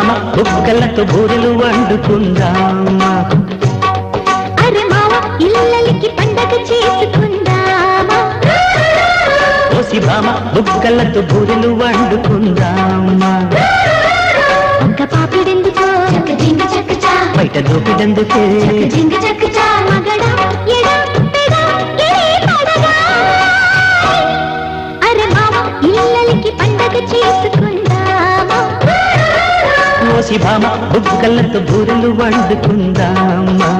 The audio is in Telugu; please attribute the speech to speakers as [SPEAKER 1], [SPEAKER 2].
[SPEAKER 1] భామ బుక్కలతో బూరెలు వండుకుందామా
[SPEAKER 2] అరే మావ ఇల్లలికి పండగ చేసుకుందామా
[SPEAKER 1] ఓసి భామ బుక్కలతో బూరెలు వండుకుందామా
[SPEAKER 2] ఒక్క పాపిడెందుకో చక్క జింగ చక్కచా
[SPEAKER 1] బయట దూపిడెందుకే
[SPEAKER 2] జింగ చక్కచా మగడా ఎడా పెడా గిరి పడగా అరే మావ ఇల్లలికి పండగ చేసుకుందామా
[SPEAKER 1] ఓసి భామ బుక్కలతో బూరెలు వండుకుందామా